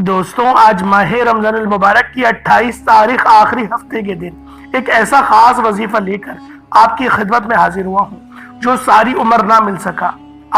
دوستوں، آج ماہ رمضان المبارک کی 28 تاریخ آخری ہفتے کے دن ایک ایسا خاص وظیفہ لے کر آپ کی خدمت میں حاضر ہوا ہوں جو ساری عمر نہ مل سکا۔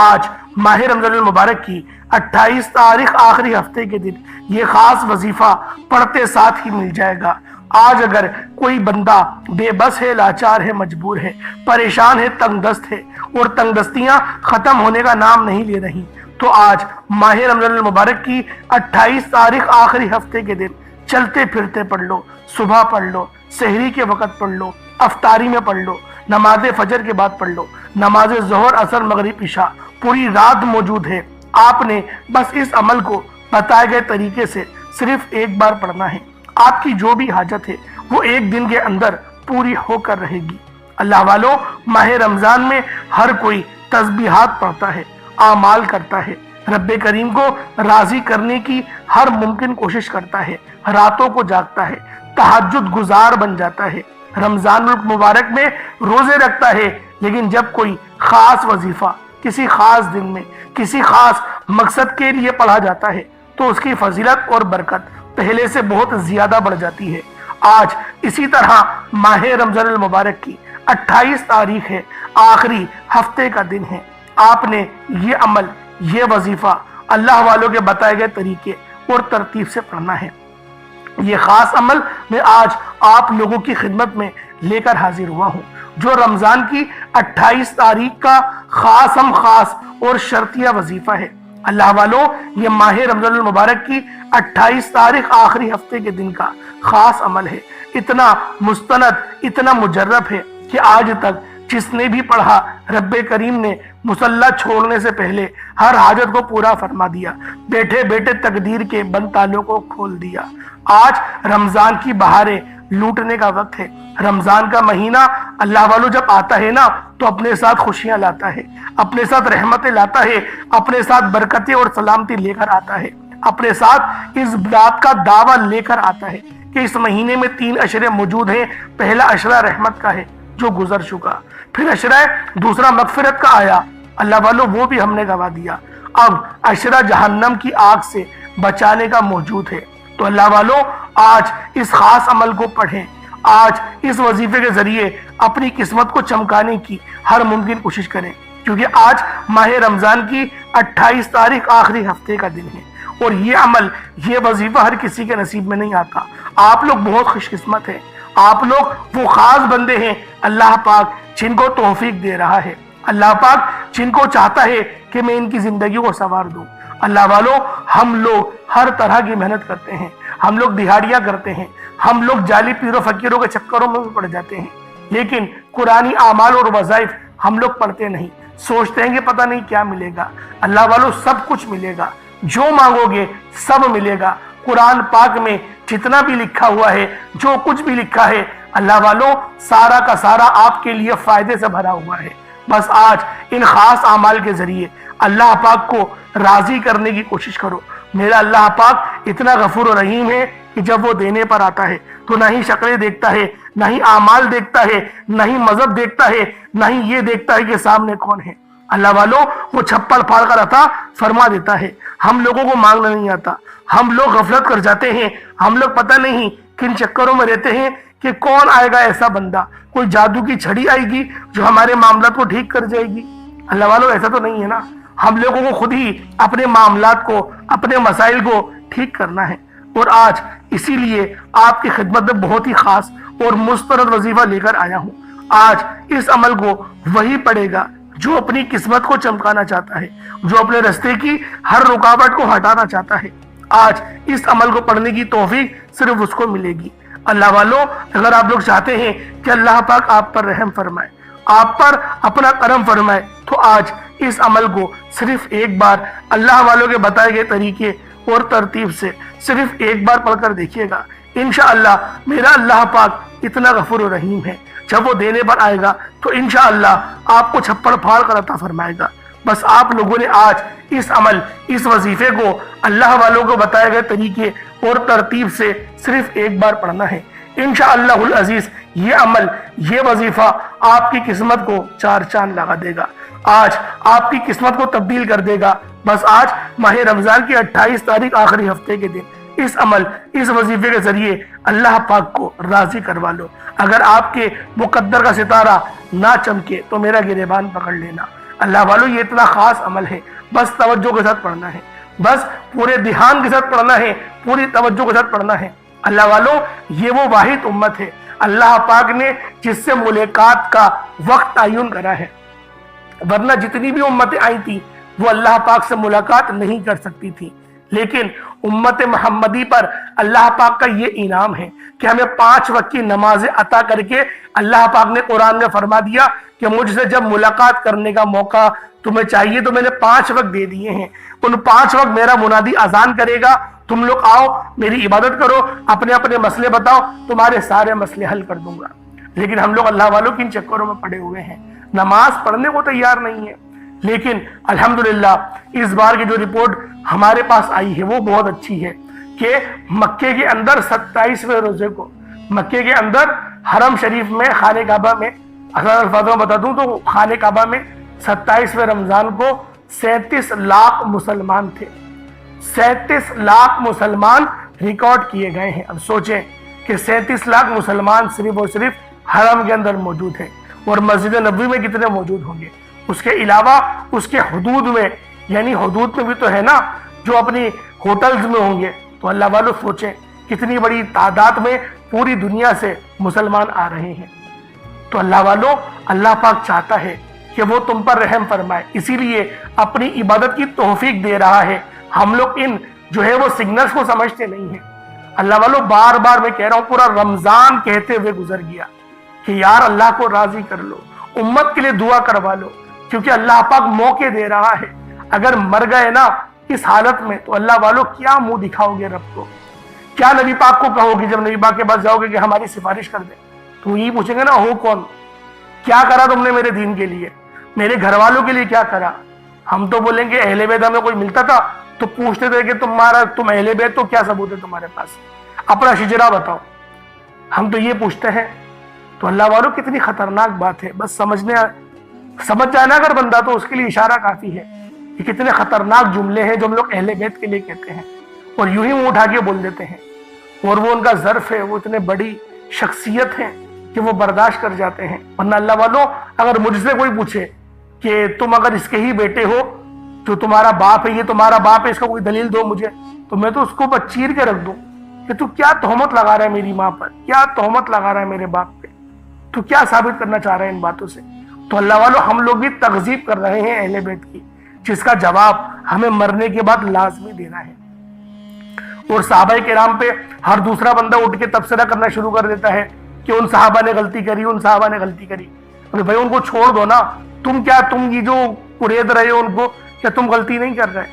آج ماہ رمضان المبارک کی 28 تاریخ آخری ہفتے کے دن یہ خاص وظیفہ پڑھتے ساتھ ہی مل جائے گا۔ آج اگر کوئی بندہ بے بس ہے، لاچار ہے، مجبور ہے، پریشان ہے، تنگ دست ہے اور تنگ دستیاں ختم ہونے کا نام نہیں لے رہی، تو آج ماہ رمضان المبارک کی 28 تاریخ آخری ہفتے کے دن چلتے پھرتے پڑھ لو، صبح پڑھ لو، سحری کے وقت پڑھ لو، افطاری میں پڑھ لو، نماز فجر کے بعد پڑھ لو، نماز ظہر، عصر، مغرب، عشاء پوری رات موجود ہے۔ آپ نے بس اس عمل کو بتائے گئے طریقے سے صرف ایک بار پڑھنا ہے۔ آپ کی جو بھی حاجت ہے وہ ایک دن کے اندر پوری ہو کر رہے گی۔ اللہ والو، ماہ رمضان میں ہر کوئی تسبیحات پڑھتا ہے، اعمال کرتا ہے، رب کریم کو راضی کرنے کی ہر ممکن کوشش کرتا ہے، راتوں کو جاگتا ہے، تہجد گزار بن جاتا ہے، رمضان المبارک میں روزے رکھتا ہے۔ لیکن جب کوئی خاص وظیفہ کسی خاص دن میں کسی خاص مقصد کے لیے پڑھا جاتا ہے تو اس کی فضیلت اور برکت پہلے سے بہت زیادہ بڑھ جاتی ہے۔ آج اسی طرح ماہ رمضان المبارک کی 28 تاریخ ہے، آخری ہفتے کا دن ہے۔ آپ نے یہ عمل، یہ وظیفہ اللہ والوں کے بتائے گئے طریقے اور ترتیب سے پڑھنا ہے۔ یہ خاص عمل میں آج آپ لوگوں کی خدمت میں لے کر حاضر ہوا ہوں، جو رمضان کی 28 تاریخ کا خاص اور شرطیہ وظیفہ ہے۔ اللہ والوں، یہ ماہ رمضان المبارک کی 28 تاریخ آخری ہفتے کے دن کا خاص عمل ہے۔ اتنا مستند، اتنا مجرب ہے کہ آج تک جس نے بھی پڑھا، رب کریم نے مصلی چھوڑنے سے پہلے ہر حاجت کو پورا فرما دیا، بیٹھے بیٹھے تقدیر کے بند تالوں کو کھول دیا۔ آج رمضان کی بہاریں لوٹنے کا وقت ہے۔ رمضان کا مہینہ اللہ والوں جب آتا ہے نا تو اپنے ساتھ خوشیاں لاتا ہے، اپنے ساتھ رحمتیں لاتا ہے، اپنے ساتھ برکتیں اور سلامتی لے کر آتا ہے، اپنے ساتھ اس بات کا دعویٰ لے کر آتا ہے کہ اس مہینے میں 3 عشرے موجود ہیں۔ پہلا عشرہ رحمت کا ہے جو گزر چکا، پھر عشرہ دوسرا مغفرت کا آیا، اللہ والوں وہ بھی ہم نے گوا دیا۔ اب عشرہ جہنم کی آگ سے بچانے کا موجود ہے۔ تو اللہ والوں، آج اس خاص عمل کو پڑھیں، آج اس وظیفے کے ذریعے اپنی قسمت کو چمکانے کی ہر ممکن کوشش کریں، کیونکہ آج ماہ رمضان کی 28 تاریخ آخری ہفتے کا دن ہے اور یہ عمل، یہ وظیفہ ہر کسی کے نصیب میں نہیں آتا۔ آپ لوگ بہت خوش قسمت ہیں، آپ لوگ وہ خاص بندے ہیں اللہ پاک جن کو توفیق دے رہا ہے، اللہ پاک جن کو چاہتا ہے کہ میں ان کی زندگی کو سنوار دوں۔ اللہ والوں، ہم لوگ ہر طرح کی محنت کرتے ہیں، ہم لوگ دہاڑیاں کرتے ہیں، ہم لوگ جعلی پیروں فقیروں کے چکروں میں بھی پڑ جاتے ہیں، لیکن قرآنی اعمال اور وظائف ہم لوگ پڑھتے نہیں، سوچتے ہیں کہ پتہ نہیں کیا ملے گا۔ اللہ والوں، سب کچھ ملے گا، جو مانگو گے سب ملے گا۔ قرآن پاک میں جتنا بھی لکھا ہوا ہے، جو کچھ بھی لکھا ہے، اللہ والوں سارا کا سارا آپ کے لیے فائدے سے بھرا ہوا ہے۔ بس آج ان خاص اعمال کے ذریعے اللہ پاک کو راضی کرنے کی کوشش کرو۔ میرا اللہ پاک اتنا غفور و رحیم ہے کہ جب وہ دینے پر آتا ہے تو نہ ہی شکلیں دیکھتا ہے، نہ ہی اعمال دیکھتا ہے، نہ ہی مذہب دیکھتا ہے، نہ ہی یہ دیکھتا ہے کہ سامنے کون ہے۔ اللہ والوں، وہ چھپڑ پھاڑ کر عطا فرما دیتا ہے۔ ہم لوگوں کو مانگنا نہیں آتا، ہم لوگ غفلت کر جاتے ہیں، ہم لوگ پتہ نہیں کن چکروں میں رہتے ہیں کہ کون آئے گا ایسا بندہ، کوئی جادو کی چھڑی آئے گی جو ہمارے معاملات کو ٹھیک کر جائے گی۔ اللہ والوں، ایسا تو نہیں ہے نا، ہم لوگوں کو خود ہی اپنے معاملات کو، اپنے مسائل کو ٹھیک کرنا ہے۔ اور آج اسی لیے آپ کی خدمت میں بہت ہی خاص اور مستند وظیفہ لے کر آیا ہوں۔ آج اس عمل کو وہی پڑھے گا جو اپنی قسمت کو چمکانا چاہتا ہے، جو اپنے راستے کی ہر رکاوٹ کو ہٹانا چاہتا ہے۔ آج اس عمل کو پڑھنے کی توفیق صرف اس کو ملے گی۔ اللہ والوں، اگر آپ لوگ چاہتے ہیں کہ اللہ پاک آپ پر رحم فرمائے، آپ پر اپنا کرم فرمائے، تو آج اس عمل کو صرف ایک بار اللہ والوں کے بتائے گئے طریقے اور ترتیب سے صرف ایک بار پڑھ کر دیکھیے گا۔ انشاءاللہ میرا اللہ پاک اتنا غفور و رحیم ہے، جب وہ دینے پر آئے گا تو انشاءاللہ آپ کو چھپڑ پھاڑ کر عطا فرمائے گا۔ بس آپ لوگوں نے آج اس عمل، اس وظیفے کو اللہ والوں کو بتائے گئے طریقے اور ترتیب سے صرف ایک بار پڑھنا ہے۔ انشاءاللہ العزیز یہ عمل، یہ وظیفہ آپ کی قسمت کو 4 چاند لگا دے گا، آج آپ کی قسمت کو تبدیل کر دے گا۔ بس آج ماہ رمضان کی 28 تاریخ آخری ہفتے کے دن اس عمل اس وظیفے کے ذریعے اللہ پاک کو راضی کروا لو۔ اگر آپ کے مقدر کا ستارہ نہ چمکے تو میرا گریبان پکڑ لینا۔ اللہ والو یہ اتنا خاص عمل ہے، بس توجہ کے ساتھ پڑھنا ہے، بس پورے دھیان کے ساتھ پڑھنا ہے، پوری توجہ کے ساتھ پڑھنا ہے۔ اللہ والو یہ وہ واحد امت ہے اللہ پاک نے جس سے ملاقات کا وقت تعین کرا ہے، ورنہ جتنی بھی امتیں آئی تھی وہ اللہ پاک سے ملاقات نہیں کر سکتی تھی، لیکن امت محمدی پر اللہ پاک کا یہ انعام ہے کہ ہمیں 5 وقت کی نمازیں عطا کر کے اللہ پاک نے قرآن میں فرما دیا کہ مجھ سے جب ملاقات کرنے کا موقع تمہیں چاہیے تو میں نے 5 وقت دے دیے ہیں، ان 5 وقت میرا منادی اذان کرے گا، تم لوگ آؤ میری عبادت کرو، اپنے اپنے مسئلے بتاؤ، تمہارے سارے مسئلے حل کر دوں گا۔ لیکن ہم لوگ اللہ والوں کی ان چکروں میں پڑے ہوئے ہیں، نماز پڑھنے کو تیار نہیں ہے۔ لیکن الحمدللہ اس بار کی جو رپورٹ ہمارے پاس آئی ہے وہ بہت اچھی ہے کہ مکے کے اندر 27ویں روزے کو مکے کے اندر حرم شریف میں خانہ کعبہ میں اصل الفاظ میں بتا دوں تو خانہ کعبہ میں 27ویں رمضان کو 37 لاکھ مسلمان تھے، 37 لاکھ مسلمان ریکارڈ کیے گئے ہیں۔ اب سوچیں کہ 37 لاکھ مسلمان صرف اور صرف حرم کے اندر موجود ہیں، اور مسجد نبوی میں کتنے موجود ہوں گے؟ اس کے علاوہ اس کے حدود میں، یعنی حدود میں بھی تو ہے نا جو اپنی ہوٹلز میں ہوں گے، تو اللہ والوں سوچیں کتنی بڑی تعداد میں پوری دنیا سے مسلمان آ رہے ہیں۔ تو اللہ والوں اللہ پاک چاہتا ہے کہ وہ تم پر رحم فرمائے، اسی لیے اپنی عبادت کی توفیق دے رہا ہے۔ ہم لوگ ان جو ہے وہ سگنلز کو سمجھتے نہیں ہیں۔ اللہ والوں بار بار میں کہہ رہا ہوں، پورا رمضان کہتے ہوئے گزر گیا کہ یار اللہ کو راضی کر لو، امت کے لیے دعا کروا لو، کیونکہ اللہ پاک موقع دے رہا ہے۔ اگر مر گئے نا اس حالت میں تو اللہ والوں کیا منہ دکھاؤ گے رب کو؟ کیا نبی پاک کو کہو گے جب نبی پاک کے پاس جاؤ گے کہ ہماری سفارش کر دے؟ تو یہ پوچھیں گے نا ہو کون؟ کیا کرا تم نے میرے دین کے لیے، میرے گھر والوں کے لیے کیا کرا؟ ہم تو بولیں گے اہل بیت ہمیں کوئی ملتا تھا تو پوچھتے تھے کہ تم اہل بیت تو کیا ثبوت ہے تمہارے پاس، اپنا شجرا بتاؤ، ہم تو یہ پوچھتے ہیں۔ تو اللہ والوں کتنی خطرناک بات ہے، بس سمجھ جانا اگر بندہ تو اس کے لیے اشارہ کافی ہے کہ کتنے خطرناک جملے ہیں جو ہم لوگ اہل بیت کے لیے کہتے ہیں اور یوں ہی منہ اٹھا کے بول دیتے ہیں، اور وہ ان کا ظرف ہے، وہ اتنے بڑی شخصیت ہے کہ وہ برداشت کر جاتے ہیں۔ ورنہ اللہ والوں اگر مجھ سے کوئی پوچھے کہ تم اگر اس کے ہی بیٹے ہو تو تمہارا باپ ہے، یہ تمہارا باپ ہے، اس کا کوئی دلیل دو مجھے، تو میں تو اس کو چیر کے رکھ دوں کہ تو کیا تہمت لگا رہا ہے میری ماں پر، کیا تہمت لگا رہا ہے میرے باپ پہ، تو کیا ثابت کرنا چاہ رہا ہے ان باتوں سے؟ تو اللہ والوں ہم لوگ بھی تکذیب کر رہے ہیں اہل بیت کی، جس کا جواب ہمیں مرنے کے بعد لازمی دینا ہے۔ اور صحابہ کرام پہ ہر دوسرا بندہ اٹھ کے تبصرہ کرنا شروع کر دیتا ہے کہ ان صحابہ نے غلطی کری، ان صحابہ نے غلطی کری۔ بھائی ان کو چھوڑ دو نا، تم یہ جو قرید رہے ہو ان کو، کیا تم غلطی نہیں کر رہے؟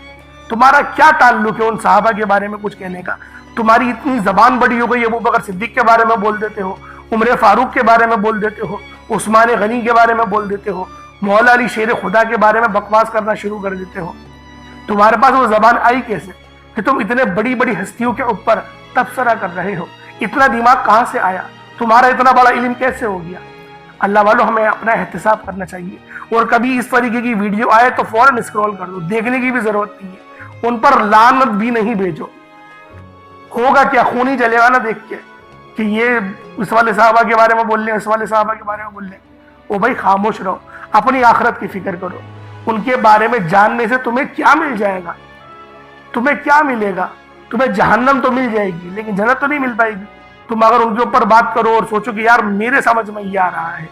تمہارا کیا تعلق ہے ان صحابہ کے بارے میں کچھ کہنے کا؟ تمہاری اتنی زبان بڑی ہو گئی، ابو بکر صدیق کے بارے میں بول دیتے ہو، عمر فاروق کے بارے میں بول دیتے ہو، عثمان غنی کے بارے میں بول دیتے ہو، مولا علی شیر خدا کے بارے میں بکواس کرنا شروع کر دیتے ہو۔ تمہارے پاس وہ زبان آئی کیسے کہ تم اتنے بڑی بڑی ہستیوں کے اوپر تبصرہ کر رہے ہو؟ اتنا دماغ کہاں سے آیا؟ تمہارا اتنا بڑا علم کیسے ہو گیا؟ اللہ والوں ہمیں اپنا احتساب کرنا چاہیے، اور کبھی اس طریقے کی ویڈیو آئے تو فوراً اسکرول کر دو، دیکھنے کی بھی ضرورت نہیں ہے، ان پر لعنت بھی نہیں بھیجو، ہوگا کیا؟ خون ہی جلے گا نا دیکھ کے کہ یہ اس والے صحابہ کے بارے میں بول لیں، اس والے صحابہ کے بارے میں بول لیں۔ او بھائی خاموش رہو، اپنی آخرت کی فکر کرو، ان کے بارے میں جاننے سے تمہیں کیا مل جائے گا؟ تمہیں کیا ملے گا؟ تمہیں جہنم تو مل جائے گی لیکن جنت تو نہیں مل پائے گی تم اگر ان کے اوپر بات کرو اور سوچو کہ یار میرے سمجھ میں یہ آ رہا ہے۔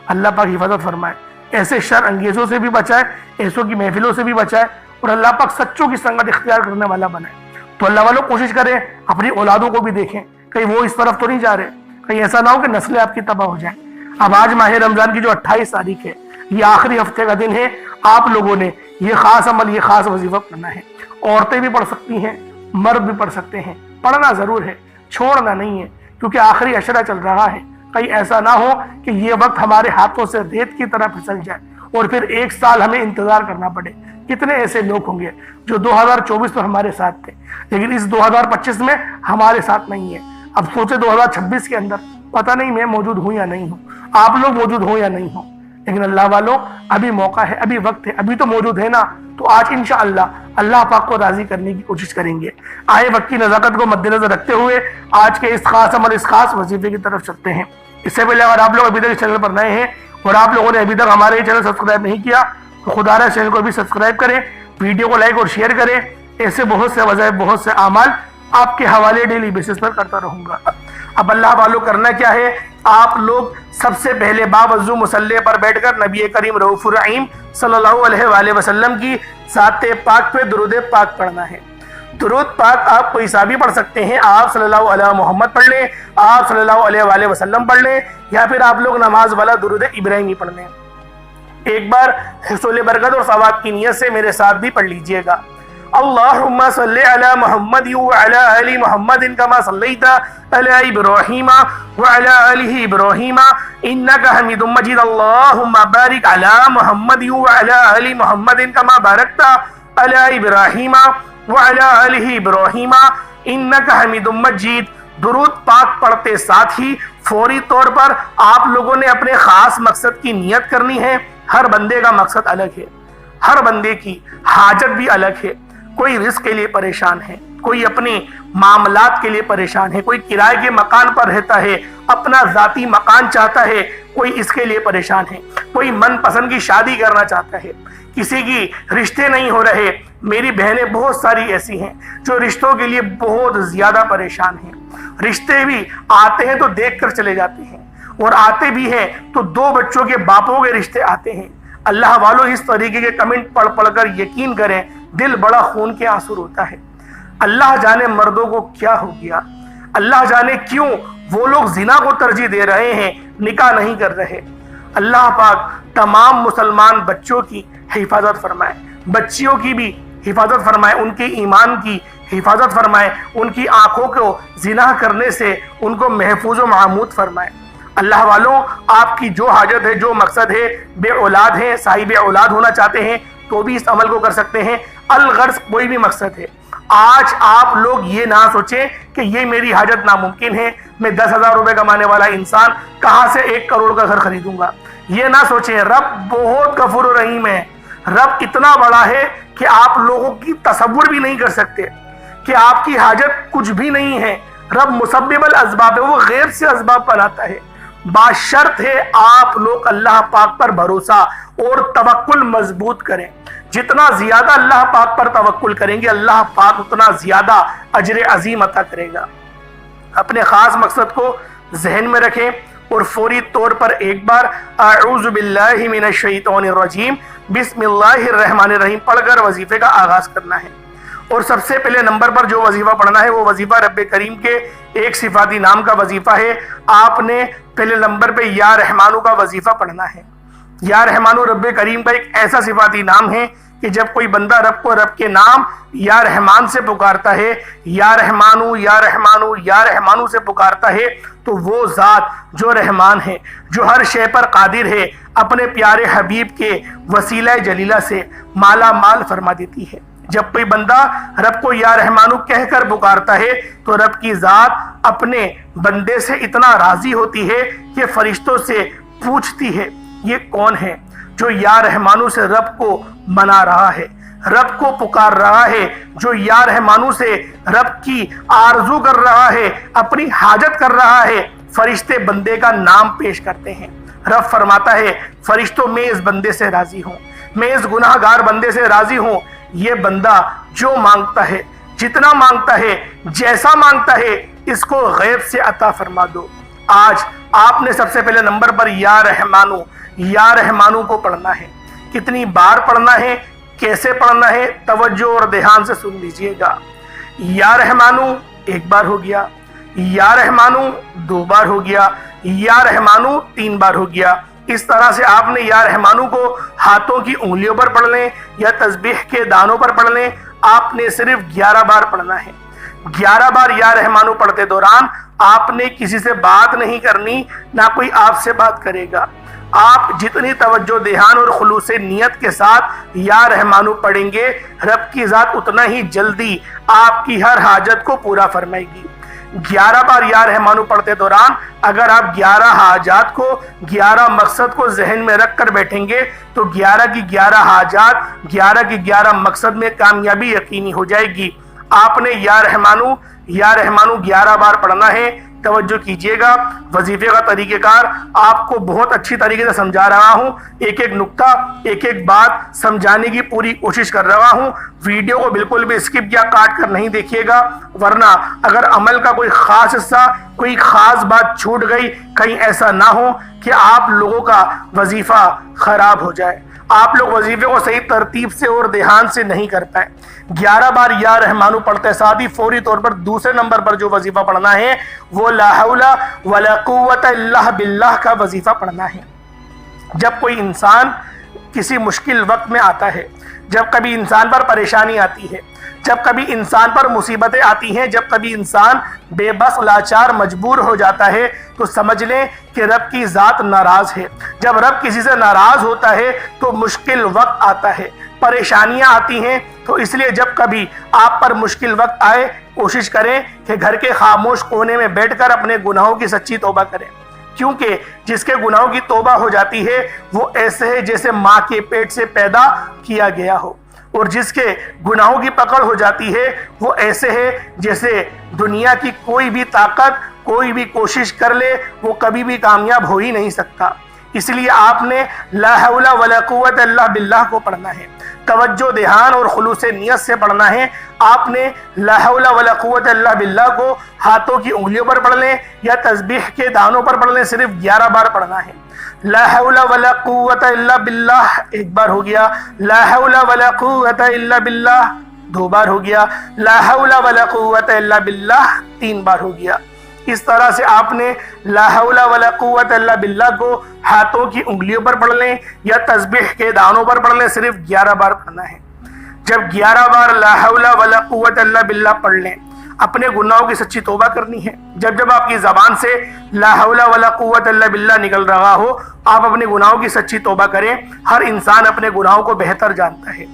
اللہ پاک حفاظت فرمائے، ایسے شر انگیزوں سے بھی بچائے، ایسوں کی محفلوں سے بھی بچائے، اور اللہ پاک سچوں کی سنگت اختیار کرنے والا بنائے۔ تو اللہ والوں کوشش کریں اپنی اولادوں کو بھی دیکھیں کہیں وہ اس طرف تو نہیں جا رہے، کہیں ایسا نہ ہو کہ نسلیں آپ کی تباہ ہو جائیں۔ اب آج ماہ رمضان کی جو 28 تاریخ ہے، یہ آخری ہفتے کا دن ہے، آپ لوگوں نے یہ خاص عمل، یہ خاص وظیفہ پڑھنا ہے۔ عورتیں بھی پڑھ سکتی ہیں، مرد بھی پڑھ سکتے ہیں، پڑھنا ضرور ہے، چھوڑنا نہیں ہے، کیونکہ آخری عشرہ چل رہا ہے۔ کہیں ایسا نہ ہو کہ یہ وقت ہمارے ہاتھوں سے ریت کی طرح پھسل جائے اور پھر 1 سال ہمیں انتظار کرنا پڑے۔ کتنے ایسے لوگ ہوں گے جو 2024 میں ہمارے ساتھ تھے لیکن اس 2025 میں ہمارے ساتھ نہیں ہے۔ اب سوچے 2026 کے اندر پتہ نہیں میں موجود ہوں یا نہیں ہوں، آپ لوگ موجود ہوں یا نہیں ہوں، لیکن اللہ والوں ابھی موقع ہے، ابھی وقت ہے، ابھی تو موجود ہے نا۔ تو آج انشاءاللہ اللہ پاک کو راضی کرنے کی کوشش کریں گے۔ آئے وقت کی نزاکت کو مد نظر رکھتے ہوئے آج کے اس خاص عمل، اس خاص وظیفے کی طرف چلتے ہیں۔ اس سے پہلے اگر آپ لوگ ابھی تک اس چینل پر نئے ہیں اور آپ لوگوں نے ابھی تک ہمارے چینل سبسکرائب نہیں کیا تو خدا را چینل کو بھی سبسکرائب کریں، ویڈیو کو لائک اور شیئر کریں۔ ایسے بہت سے وظائف، بہت سے اعمال آپ کے حوالے ڈیلی بیسس پر کرتا رہوں گا۔ اب اللہ والوں کرنا کیا ہے، آپ لوگ سب سے پہلے باوضو مصلی پر بیٹھ کر نبی کریم رؤوف الرحیم صلی اللہ علیہ وآلہ وسلم کی ذات پاک پہ درود پاک پڑھنا ہے۔ درود پاک آپ کوئی سا بھی پڑھ سکتے ہیں، آپ صلی اللہ علیہ محمد پڑھ لیں، آپ صلی اللہ علیہ وآلہ وسلم پڑھ لیں، یا پھر آپ لوگ نماز والا درود ابراہیمی پڑھ لیں۔ ایک بار حصول برکت اور ثواب کی نیت سے میرے ساتھ بھی پڑھ لیجئے گا۔ اللہم صلی علی محمد وعلی آل محمد کما صلیت علی ابراہیم وعلی آل ابراہیم انک حمید مجید۔ اللہم بارک علی محمد وعلی آل محمد کما بارکت علی ابراہیم وعلی آل ابراہیم انک حمید مجید۔ درود پاک پڑھتے ساتھ ہی فوری طور پر آپ لوگوں نے اپنے خاص مقصد کی نیت کرنی ہے۔ ہر بندے کا مقصد الگ ہے، ہر بندے کی حاجت بھی الگ ہے۔ کوئی رزق کے لیے پریشان ہے، کوئی اپنے معاملات کے لیے پریشان ہے، کوئی کرائے کے مکان پر رہتا ہے، اپنا ذاتی مکان چاہتا ہے، کوئی اس کے لیے پریشان ہے، کوئی من پسند کی شادی کرنا چاہتا ہے، کسی کی رشتے نہیں ہو رہے۔ میری بہنیں بہت ساری ایسی ہیں جو رشتوں کے لیے بہت زیادہ پریشان ہیں۔ رشتے بھی آتے ہیں تو دیکھ کر چلے جاتے ہیں، اور آتے بھی ہیں تو دو بچوں کے باپوں کے رشتے آتے ہیں۔ اللہ والوں اس طریقے کے کمنٹ پڑھ پڑھ کر یقین کریں دل بڑا خون کے آنسو ہوتا ہے۔ اللہ جانے مردوں کو کیا ہو گیا، اللہ جانے کیوں وہ لوگ زنا کو ترجیح دے رہے ہیں، نکاح نہیں کر رہے۔ اللہ پاک تمام مسلمان بچوں کی حفاظت فرمائے، بچیوں کی بھی حفاظت فرمائے، ان کے ایمان کی حفاظت فرمائے، ان کی آنکھوں کو زنا کرنے سے ان کو محفوظ و معمود فرمائے۔ اللہ والوں آپ کی جو حاجت ہے، جو مقصد ہے، بے اولاد ہیں، صاحب اولاد ہونا چاہتے ہیں تو بھی اس عمل کو کر سکتے ہیں۔ الغرض کوئی بھی مقصد ہے، آج آپ لوگ یہ نہ سوچیں کہ یہ میری حاجت ناممکن ہے، میں 10,000 روپے کمانے والا انسان کہاں سے 1 کروڑ کا گھر خریدوں گا۔ یہ نہ سوچیں، رب بہت غفور و رحیم ہے، رب اتنا بڑا ہے کہ آپ لوگوں کی تصور بھی نہیں کر سکتے کہ آپ کی حاجت کچھ بھی نہیں ہے۔ رب مسبب الاسباب ہے، وہ غیب سے اسباب بناتا ہے۔ باشرط ہے آپ لوگ اللہ پاک پر بھروسہ اور توکل مضبوط کریں۔ جتنا زیادہ اللہ پاک پر توکل کریں گے اللہ پاک اتنا زیادہ اجر عظیم عطا کرے گا۔ اپنے خاص مقصد کو ذہن میں رکھیں اور فوری طور پر ایک بار اعوذ باللہ من الشیطان الرجیم بسم اللہ الرحمن الرحیم پڑھ کر وظیفے کا آغاز کرنا ہے۔ اور سب سے پہلے نمبر پر جو وظیفہ پڑھنا ہے وہ وظیفہ رب کریم کے ایک صفاتی نام کا وظیفہ ہے۔ آپ نے پہلے نمبر پہ یا رحمانو کا وظیفہ پڑھنا ہے۔ یا رحمانو رب کریم کا ایک ایسا صفاتی نام ہے کہ جب کوئی بندہ رب کو رب کے نام یا رحمان سے پکارتا ہے، یا رحمانو یا رحمانو یا رحمانو سے پکارتا ہے، تو وہ ذات جو رحمان ہے، جو ہر شے پر قادر ہے، اپنے پیارے حبیب کے وسیلہ جلیلہ سے مالا مال فرما دیتی ہے۔ جب کوئی بندہ رب کو یا رحمانو کہہ کر پکارتا ہے تو رب کی ذات اپنے بندے سے اتنا راضی ہوتی ہے کہ فرشتوں سے پوچھتی ہے یہ کون ہے جو یا رحمانو سے رب کو منا رہا ہے، رب کو پکار رہا ہے، جو یا رحمانو سے رب کی آرزو کر رہا ہے، اپنی حاجت کر رہا ہے۔ فرشتے بندے کا نام پیش کرتے ہیں۔ رب فرماتا ہے فرشتوں میں اس بندے سے راضی ہوں، میں اس گناہ گار بندے سے راضی ہوں۔ یہ بندہ جو مانگتا ہے، جتنا مانگتا ہے، جیسا مانگتا ہے، اس کو غیب سے عطا فرما دو۔ آج آپ نے سب سے پہلے نمبر پر یا رحمانو کو پڑھنا ہے۔ کتنی بار پڑھنا ہے، کیسے پڑھنا ہے، توجہ اور دھیان سے سن لیجئے گا۔ یا رحمانو 1 بار ہو گیا، یا رحمانو 2 بار ہو گیا، یا رحمانو 3 بار ہو گیا۔ اس طرح سے آپ نے یا رحمانو کو ہاتھوں کی انگلیوں پر پڑھ لیں یا تسبیح کے دانوں پر پڑھ لیں۔ آپ نے صرف 11 بار پڑھنا ہے۔ 11 بار یا رحمانو پڑھتے دوران آپ نے کسی سے بات نہیں کرنی، نہ کوئی آپ سے بات کرے گا۔ آپ جتنی توجہ دھیان اور خلوص نیت کے ساتھ یا رحمانو پڑھیں گے، رب کی ذات اتنا ہی جلدی آپ کی ہر حاجت کو پورا فرمائے گی۔ 11 بار یا رحمانو پڑھتے دوران اگر آپ 11 حاجات کو 11 مقصد کو ذہن میں رکھ کر بیٹھیں گے تو 11 کی 11 حاجات 11 کی 11 مقصد میں کامیابی یقینی ہو جائے گی۔ آپ نے یا رحمانو 11 بار پڑھنا ہے۔ توجہ کیجئے گا، وظیفے کا طریقہ کار آپ کو بہت اچھی طریقے سے سمجھا رہا ہوں، ایک ایک نقطہ ایک ایک بات سمجھانے کی پوری کوشش کر رہا ہوں۔ ویڈیو کو بالکل بھی اسکپ یا کاٹ کر نہیں دیکھیے گا، ورنہ اگر عمل کا کوئی خاص حصہ کوئی خاص بات چھوٹ گئی، کہیں ایسا نہ ہو کہ آپ لوگوں کا وظیفہ خراب ہو جائے، آپ لوگ وظیفے کو صحیح ترتیب سے اور دھیان سے نہیں کر پائے۔ 11 بار یا رحمانو پڑھتے ساتھ ہی فوری طور پر دوسرے نمبر پر جو وظیفہ پڑھنا ہے وہ لا حول ولا قوت الا باللہ کا وظیفہ پڑھنا ہے۔ جب کوئی انسان کسی مشکل وقت میں آتا ہے، جب کبھی انسان پر پریشانی آتی ہے، جب کبھی انسان پر مصیبتیں آتی ہیں، جب کبھی انسان بے بس لاچار مجبور ہو جاتا ہے، تو سمجھ لیں کہ رب کی ذات ناراض ہے۔ جب رب کسی سے ناراض ہوتا ہے تو مشکل وقت آتا ہے، پریشانیاں آتی ہیں۔ تو اس لیے جب کبھی آپ پر مشکل وقت آئے، کوشش کریں کہ گھر کے خاموش کونے میں بیٹھ کر اپنے گناہوں کی سچی توبہ کریں، کیونکہ جس کے گناہوں کی توبہ ہو جاتی ہے وہ ایسے ہے جیسے ماں کے پیٹ سے پیدا کیا گیا ہو، اور جس کے گناہوں کی پکڑ ہو جاتی ہے وہ ایسے ہے جیسے دنیا کی کوئی بھی طاقت کوئی بھی کوشش کر لے وہ کبھی بھی کامیاب ہو ہی نہیں سکتا۔ اس لیے آپ نے لا حول ولا قوت الا باللہ کو پڑھنا ہے، توجہ دھیان اور خلوص نیت سے پڑھنا ہے۔ آپ نے لا حول ولا قوت الا باللہ کو ہاتھوں کی انگلیوں پر پڑھ لیں یا تسبیح کے دانوں پر پڑھ لیں، صرف 11 بار پڑھنا ہے۔ لا حول ولا قوت الا باللہ ایک بار ہو گیا، لا حول ولا قوت الا باللہ 2 بار ہو گیا، لا حول ولا قوت الا باللہ 3 بار ہو گیا۔ اس طرح سے آپ نے لا حول ولا قوت الا باللہ کو ہاتھوں کی انگلیوں پر پڑھ لیں یا تسبیح کے دانوں پر پڑھ لیں، صرف 11 بار پڑھنا ہے۔ جب 11 بار لا حول ولا قوت الا باللہ پڑھ لیں، اپنے گناہوں کی سچی توبہ کرنی ہے۔ جب آپ کی زبان سے لا حول ولا قوت الا باللہ نکل رہا ہو، آپ اپنے گناہوں کی سچی توبہ کریں۔ ہر انسان اپنے گناہوں کو بہتر جانتا ہے،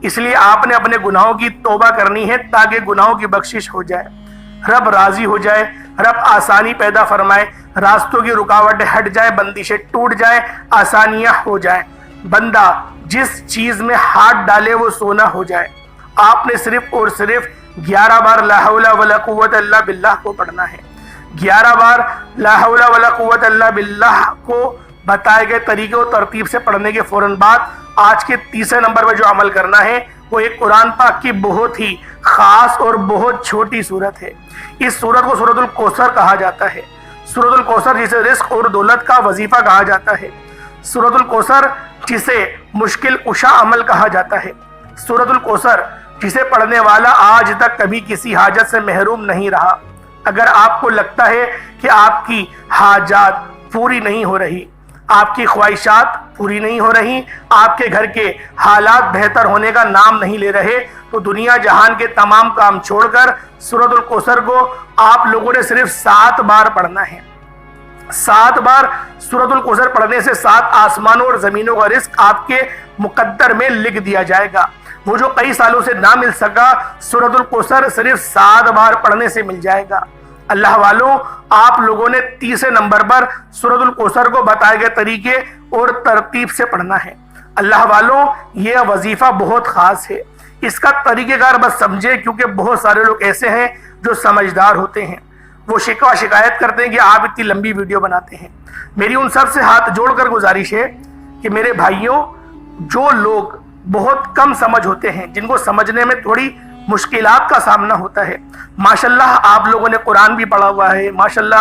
اس لیے آپ نے اپنے گناہوں کی توبہ کرنی ہے تاکہ گناہوں کی بخشش ہو جائے، رب راضی ہو جائے، رب آسانی پیدا فرمائے، راستوں کی رکاوٹیں ہٹ جائیں، بندشیں ٹوٹ جائیں، آسانیاں ہو جائیں، بندہ جس چیز میں ہاتھ ڈالے وہ سونا ہو جائے۔ آپ نے صرف اور صرف 11 بار لا حول ولا قوت الا باللہ کو پڑھنا ہے۔ 11 بار لا حول ولا قوت الا باللہ کو بتائے گئے طریقے و ترتیب سے پڑھنے کے فوراً بعد آج کے تیسرے نمبر پر جو عمل کرنا ہے وہ ایک قرآن پاک کی بہت ہی خاص اور بہت چھوٹی صورت ہے۔ اس صورت کو سورۃ الکوثر کہا جاتا ہے۔ سورۃ الکوثر جسے رزق اور دولت کا وظیفہ کہا جاتا ہے، سورۃ الکوثر جسے مشکل کشا عمل کہا جاتا ہے، سورۃ الکوثر جسے پڑھنے والا آج تک کبھی کسی حاجت سے محروم نہیں رہا۔ اگر آپ کو لگتا ہے کہ آپ کی حاجات پوری نہیں ہو رہی، آپ کی خواہشات پوری نہیں ہو رہی، آپ کے گھر کے حالات بہتر ہونے کا نام نہیں لے رہے، تو دنیا جہان کے تمام کام چھوڑ کر سورۃ الکوثر کو آپ لوگوں نے صرف 7 بار پڑھنا ہے۔ 7 بار سورۃ الکوثر پڑھنے سے 7 آسمانوں اور زمینوں کا رزق آپ کے مقدر میں لکھ دیا جائے گا۔ وہ جو کئی سالوں سے نہ مل سکا، سورۃ الکوثر صرف 7 بار پڑھنے سے مل جائے گا۔ اللہ والوں، آپ لوگوں نے تیسرے نمبر پر سورۃ الکوثر کو بتائے گئے طریقے اور ترتیب سے پڑھنا ہے۔ اللہ والوں، یہ وظیفہ بہت خاص ہے، اس کا طریقہ کار بس سمجھے، کیونکہ بہت سارے لوگ ایسے ہیں جو سمجھدار ہوتے ہیں، وہ شکایت کرتے ہیں کہ آپ اتنی لمبی ویڈیو بناتے ہیں۔ میری ان سب سے ہاتھ جوڑ کر گزارش ہے کہ میرے بھائیوں، جو لوگ بہت کم سمجھ ہوتے ہیں، جن کو سمجھنے میں تھوڑی مشکلات کا سامنا ہوتا ہے، ماشاءاللہ آپ لوگوں نے قرآن بھی پڑھا ہوا ہے، ماشاءاللہ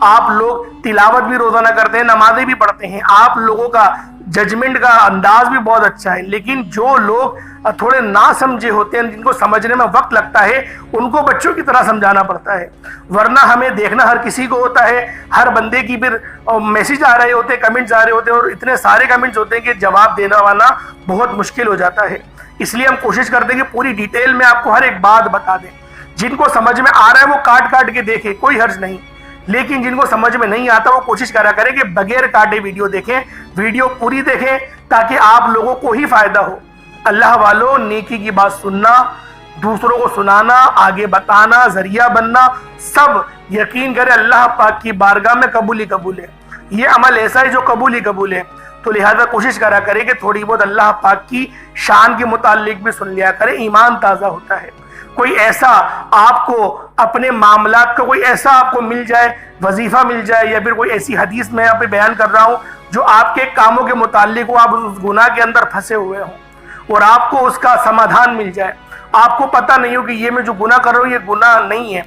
آپ لوگ تلاوت بھی روزانہ کرتے ہیں، نمازیں بھی پڑھتے ہیں، آپ لوگوں کا ججمنٹ کا انداز بھی بہت اچھا ہے، لیکن جو لوگ تھوڑے نہ سمجھے ہوتے ہیں، جن کو سمجھنے میں وقت لگتا ہے، ان کو بچوں کی طرح سمجھانا پڑتا ہے، ورنہ ہمیں دیکھنا ہر کسی کو ہوتا ہے، ہر بندے کی پھر میسیج آ رہے ہوتے ہیں، کمنٹس آ رہے ہوتے ہیں، اور اتنے سارے کمنٹس ہوتے ہیں کہ جواب دینا والا بہت مشکل ہو جاتا ہے۔ اس لیے ہم کوشش کرتے ہیں کہ پوری ڈیٹیل میں آپ کو ہر ایک بات بتا دیں۔ جن کو سمجھ میں آ رہا ہے وہ کاٹ کے دیکھیں، کوئی حرج نہیں، لیکن جن کو سمجھ میں نہیں آتا وہ کوشش کرا کریں کہ بغیر کاٹے ویڈیو دیکھیں، ویڈیو پوری دیکھیں تاکہ آپ لوگوں کو ہی فائدہ ہو۔ اللہ والوں، نیکی کی بات سننا، دوسروں کو سنانا، آگے بتانا، ذریعہ بننا، سب یقین کرے اللہ پاک کی بارگاہ میں قبول ہی قبول ہے۔ یہ عمل ایسا ہے جو قبول ہی قبول ہے، تو لہذا کوشش کرا کرے کہ تھوڑی بہت اللہ پاک کی شان کے متعلق بھی سن لیا کرے، ایمان تازہ ہوتا ہے۔ کوئی ایسا آپ کو اپنے معاملات کا کوئی ایسا آپ کو مل جائے، وظیفہ مل جائے، یا پھر کوئی ایسی حدیث میں آپ بیان کر رہا ہوں جو آپ کے کاموں کے متعلق ہو، آپ اس گناہ کے اندر پھنسے ہوئے ہوں اور آپ کو اس کا سمادھان مل جائے، آپ کو پتہ نہیں ہو کہ یہ میں جو گناہ کر رہا ہوں یہ گناہ نہیں ہے۔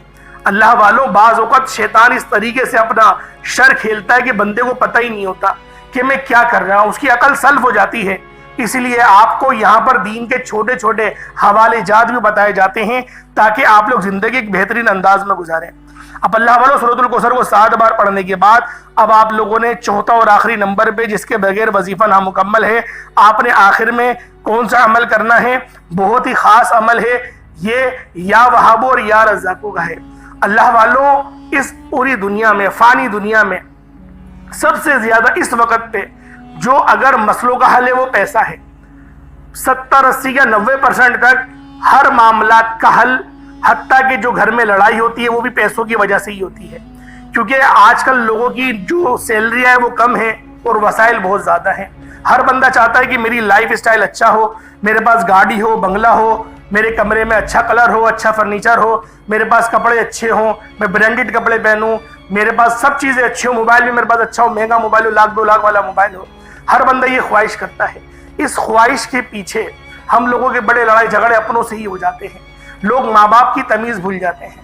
اللہ والوں، بعض اوقات شیطان اس طریقے سے اپنا شر کھیلتا ہے کہ بندے کو پتہ ہی نہیں ہوتا کہ میں کیا کر رہا ہوں، اس کی عقل سلب ہو جاتی ہے۔ اس لیے آپ کو یہاں پر دین کے چھوٹے چھوٹے حوالے جات بھی بتائے جاتے ہیں تاکہ آپ لوگ زندگی ایک بہترین انداز میں گزاریں۔ اب اللہ والوں، سورۃ الکوثر کو 7 بار پڑھنے کے بعد اب آپ لوگوں نے چوتھا اور آخری نمبر پہ، جس کے بغیر وظیفہ نامکمل ہے، آپ نے آخر میں کون سا عمل کرنا ہے؟ بہت ہی خاص عمل ہے یہ، یا وہاب اور یا رزاقو کا ہے۔ اللہ والوں، اس پوری دنیا میں، فانی دنیا میں سب سے زیادہ اس وقت پہ جو اگر مسئلوں کا حل ہے وہ پیسہ ہے۔ 70، 80 یا 90% تک ہر معاملات کا حل، حتیٰ کہ جو گھر میں لڑائی ہوتی ہے وہ بھی پیسوں کی وجہ سے ہی ہوتی ہے، کیونکہ آج کل لوگوں کی جو سیلری ہے وہ کم ہے اور وسائل بہت زیادہ ہیں۔ ہر بندہ چاہتا ہے کہ میری لائف اسٹائل اچھا ہو، میرے پاس گاڑی ہو، بنگلہ ہو، میرے کمرے میں اچھا کلر ہو، اچھا فرنیچر ہو، میرے پاس کپڑے اچھے ہوں، میں برانڈڈ کپڑے پہنوں، میرے پاس سب چیزیں اچھی ہوں، موبائل بھی میرے پاس اچھا ہو، مہنگا موبائل ہو، 1 2 لاکھ والا موبائل ہو۔ ہر بندہ یہ خواہش کرتا ہے۔ اس خواہش کے پیچھے ہم لوگوں کے بڑے لڑائی جھگڑے اپنوں سے ہی ہو جاتے ہیں، لوگ ماں باپ کی تمیز بھول جاتے ہیں۔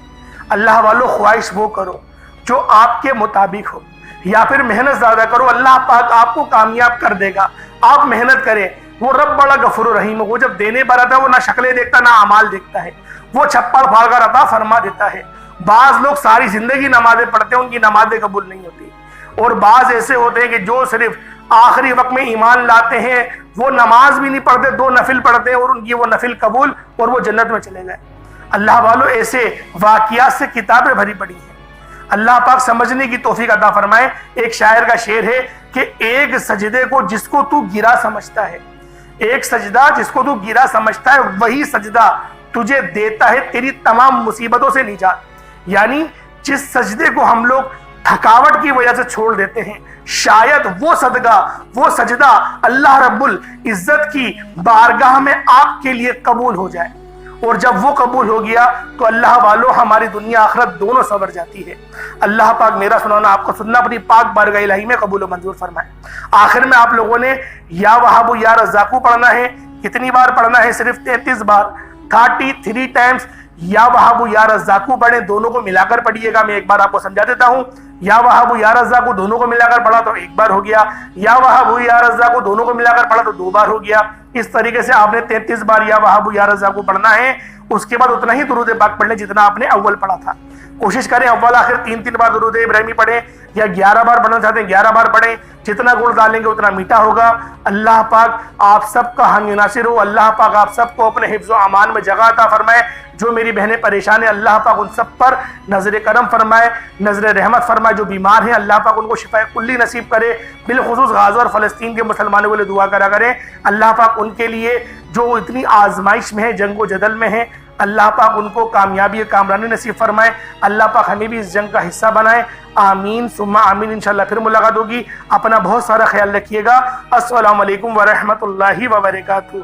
اللہ والوں، خواہش وہ کرو جو آپ کے مطابق ہو، یا پھر محنت زیادہ کرو، اللہ پاک آپ کو کامیاب کر دے گا۔ آپ محنت کریں، وہ رب بڑا غفور رحیم ہے، وہ جب دینے پر آتا ہے وہ نہ شکلیں دیکھتا نہ اعمال دیکھتا ہے، وہ چھپڑ پھاڑ کر عطا فرما دیتا ہے۔ بعض لوگ ساری زندگی نمازیں پڑھتے ہیں، ان کی نمازیں قبول نہیں ہوتی، اور بعض ایسے ہوتے ہیں کہ جو صرف آخری وقت میں ایمان لاتے ہیں، وہ نماز بھی نہیں پڑھتے، 2 نفل پڑھتے ہیں اور ان کی وہ نفل قبول اور وہ جنت میں چلے گئے۔ اللہ والوں، ایسے واقعات سے کتابیں بھری پڑی ہیں۔ اللہ پاک سمجھنے کی توفیق عطا فرمائے۔ ایک شاعر کا شعر ہے کہ ایک سجدے کو جس کو تو گرا سمجھتا ہے، ایک سجدہ جس کو تو گرا سمجھتا ہے، وہی سجدہ تجھے دیتا ہے تیری تمام مصیبتوں سے نجات۔ یعنی جس سجدے کو ہم لوگ تھکاوٹ کی وجہ سے چھوڑ دیتے ہیں، شاید وہ صدقہ، وہ سجدہ اللہ رب العزت کی بارگاہ میں آپ کے لیے قبول ہو جائے، اور جب وہ قبول ہو گیا تو اللہ والوں، ہماری دنیا آخرت دونوں سنور جاتی ہے۔ اللہ پاک میرا سنانا، آپ کو سننا اپنی پاک بارگاہ الہی میں قبول و منظور فرمائے۔ آخر میں آپ لوگوں نے یا وہاب یا رزاقو پڑھنا ہے۔ کتنی بار پڑھنا ہے؟ صرف 33 بار، 33 ٹائمز یا وہاب یا رزاقو پڑھیں، دونوں کو ملا کر پڑھیے گا۔ میں ایک بار آپ کو سمجھا دیتا ہوں۔ یا وہاب یا رزاقو دونوں کو ملا کر پڑھا تو 1 بار ہو گیا، یا وہاب یا رزاقو دونوں کو ملا کر پڑھا تو 2 بار ہو گیا۔ اس طریقے سے آپ نے 33 بار یا وہاب یا رزاقو پڑھنا ہے۔ اس کے بعد اتنا ہی درود پاک پڑھ لیں جتنا آپ نے اول پڑھا تھا۔ کوشش کریں اول آخر 3 بار درود ابراہیمی پڑھیں، یا 11 بار پڑھنا چاہتے ہیں 11 بار پڑھیں۔ جتنا گڑ ڈالیں گے اتنا میٹھا ہوگا۔ اللہ پاک آپ سب کا حامی ناصر ہو۔ اللہ پاک آپ سب کو اپنے حفظ و امان میں جگہ عطا فرمائے۔ جو میری بہنیں پریشان ہیں، اللہ پاک ان سب پر نظر کرم فرمائے، نظر رحمت فرمائے۔ جو بیمار ہیں، اللہ پاک ان کو شفا کلی نصیب کرے۔ بالخصوص غزہ اور فلسطین کے مسلمانوں کے لیے دعا کرا کریں۔ اللہ پاک ان کے لیے جو اتنی آزمائش میں ہے، جنگ و جدل میں ہے، اللہ پاک ان کو کامیابی کامرانی نصیب فرمائے۔ اللہ پاک ہمیں بھی اس جنگ کا حصہ بنائے۔ آمین ثم آمین۔ انشاءاللہ پھر ملاقات ہوگی۔ اپنا بہت سارا خیال رکھیے گا۔ السلام علیکم ورحمۃ اللہ وبرکاتہ۔